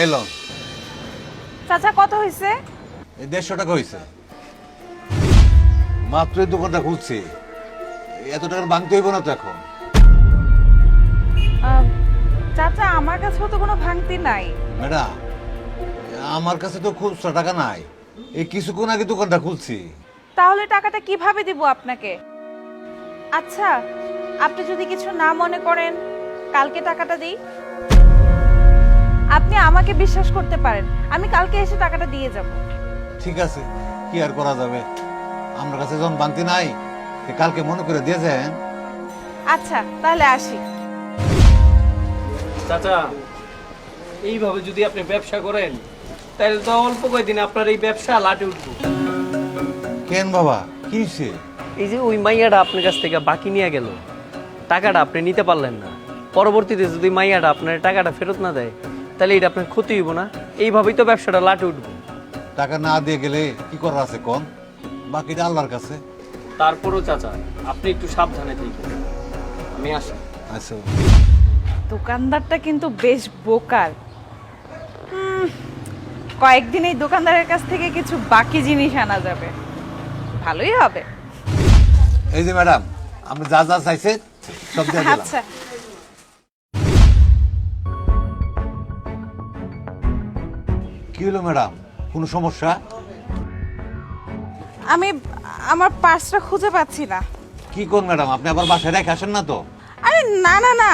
Elon চাচা কত হয়েছে? এই 150 টাকা হয়েছে। মাত্র এই দোকানটা খুলছি, এত টাকা ভাঙতে হইব না তো এখন। চাচা আমার কাছেও তো কোনো ভাঙতি নাই। ম্যাডাম আমার কাছে তো খুচরা টাকা নাই, এই কিছুক্ষণ আগে দোকানটা খুলছি। তাহলে টাকাটা কিভাবে দিব আপনাকে? আচ্ছা আপনি যদি কিছু না মনে করেন কালকে টাকাটা দিই। আপনি আমাকে বিশ্বাস করতে পারেন, আমি কালকে এসে টাকাটা দিয়ে যাব। ঠিক আছে, কি আর করা যাবে, আমার কাছে যখন ভাঙতি নাই কালকে মনে করে দিয়ে যান। আচ্ছা তাহলে আসি। চাচা এইভাবে যদি আপনি ব্যবসা করেন তাহলে তো অল্প কয়েকদিন আপনার এই ব্যবসা লাটে উঠবো। কেন বাবা, কি হয়েছে? এই যে ওই মাইয়াটা আপনার কাছ থেকে বাকি নিয়ে গেল, টাকাটা আপনি নিতে পারলেন না, পরবর্তীতে যদি মাইয়াটা আপনার টাকাটা ফেরত না দেয় তাহলে এটা আপনার ক্ষতি হইব না? এইভাবেই তো ব্যবসাটা লাটে উঠবো। টাকা না দিয়ে গেলে কি করার আছে কোন, বাকিটা আল্লাহর কাছে। তারপরও চাচা আপনি একটু সাবধানে থাকবেন, আমি আসি। আচ্ছা দোকানদারটা কিন্তু বেশ বোকার। কয়েকদিন এই দোকানদারের কাছ থেকে কিছু বাকি জিনিস আনা যাবে, ভালোই হবে। এই যে ম্যাডাম, আপনি যা যা চাইছে সব দিয়ে দিলাম। আচ্ছা কি হলো ম্যাডাম, কোনো সমস্যা? আমি আমার পার্সটা খুঁজে পাচ্ছি না। কি কোন ম্যাডাম, আপনি আবার বাসায় রেখে আসেন না তো? আরে না না না,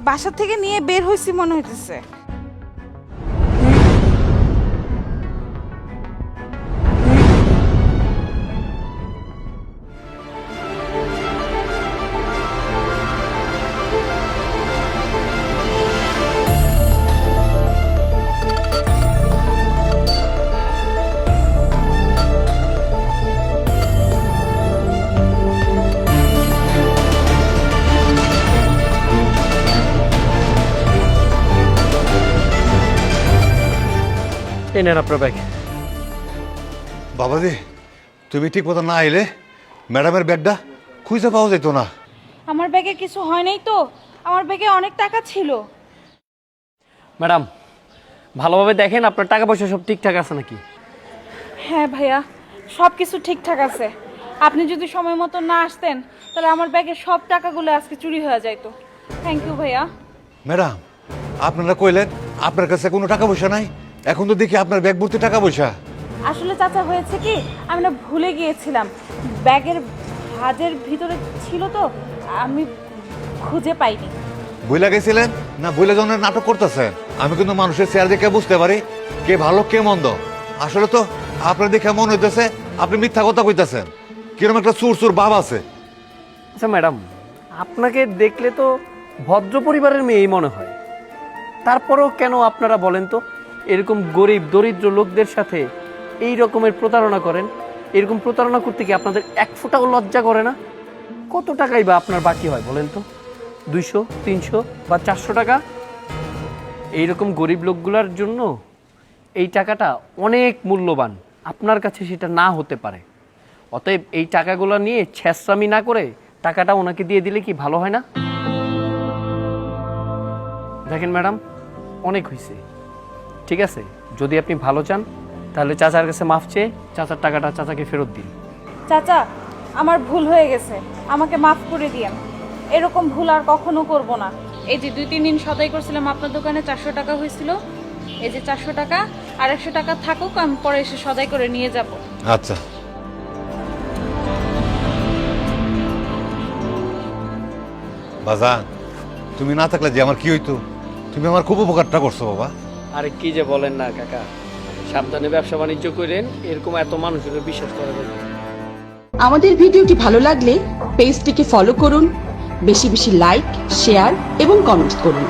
বাসা থেকে নিয়ে বের হইছি মনে হইতেছে। এই নেন আপনার ব্যাগ। বাবা রে, তুমি ঠিক মতো না আইলে ম্যাডামের ব্যাগটা খুঁজে পাওয়া যেত না। আমার ব্যাগে কিছু হয় নাই তো, আমার ব্যাগে অনেক টাকা ছিল। ম্যাডাম ভালোভাবে দেখেন আপনার টাকা পয়সা সব ঠিকঠাক আছে নাকি? হ্যাঁ ভাইয়া, সব কিছু ঠিকঠাক আছে। আপনি যদি সময় মতো না আসতেন তাহলে আমার ব্যাগের সব টাকাগুলো আজকে চুরি হয়ে যাইতো। থ্যাংক ইউ ভাইয়া। ম্যাডাম আপনারা কইলেন আপনার কাছে কোনো টাকা পয়সা নাই, এখন তো দেখি আপনার ব্যাগ ভর্তি টাকা পয়সা। আসলে চাচা হয়েছে কি, আমি না ভুলে গিয়েছিলাম, ব্যাগের ভাঁজের ভিতরে ছিল তো, আমি খুঁজে পাইনি। বইলা গেছিলেন না বইলা জনের নাটক করতেছেন? আমি কিন্তু মানুষের চেয়ার দেখে বুঝতে পারি কে ভালো কে মন্দ। আসলে তো আপনার দেখে মনে হইতেছে আপনি মিথ্যা কথা কইতেছেন, কিরকম একটা চুর চুর ভাব আছে। আচ্ছা ম্যাডাম, আপনাকে দেখলে তো ভদ্র পরিবারের মেয়েই মনে হয়, তারপরেও কেন আপনারা বলেন তো এরকম গরিব দরিদ্র লোকদের সাথে এই রকমের প্রতারণা করেন? এরকম প্রতারণা করতে কি আপনাদের এক ফোঁটাও লজ্জা করে না? কত টাকাই বা আপনার বাকি হয় বলেন তো? 200, 300 বা 400 টাকা? এইরকম গরিব লোকগুলোর জন্য এই টাকাটা অনেক মূল্যবান, আপনার কাছে সেটা না হতে পারে। অতএব এই টাকাগুলো নিয়ে ছেঁচড়ামি না করে টাকাটা ওনাকে দিয়ে দিলে কি ভালো হয় না? দেখেন ম্যাডাম, অনেক হয়েছে, ঠিক আছে? যদি আপনি ভালো চান তাহলে চাচার কাছে মাফ চেয়ে চাচার টাকাটা চাচাকে ফেরত দিন। চাচা আমার ভুল হয়ে গেছে, আমাকে মাফ করে দিয়েন। এরকম ভুল আর কখনো করব না। এই যে 2-3 দিন সদাই করছিলাম আপনার দোকানে, 400 টাকা হয়েছিল, এই যে 400 টাকা আর 100 টাকা থাকুক, আমি পরে এসে সদাই করে নিয়ে যাব। আচ্ছা বাজান, তুমি না থাকলে যে আমার কি হইতো, তুমি আমার খুব উপকারটা করছো বাবা। আরে কি যে বলেন না কাকা, সাবধানে ব্যবসা বাণিজ্য করেন, এরকম এত মানুষের বিশ্বাস করা যাবে না। আমাদের ভিডিওটি ভালো লাগলে পেজটিকে ফলো করুন, বেশি বেশি লাইক, শেয়ার এবং কমেন্ট করুন।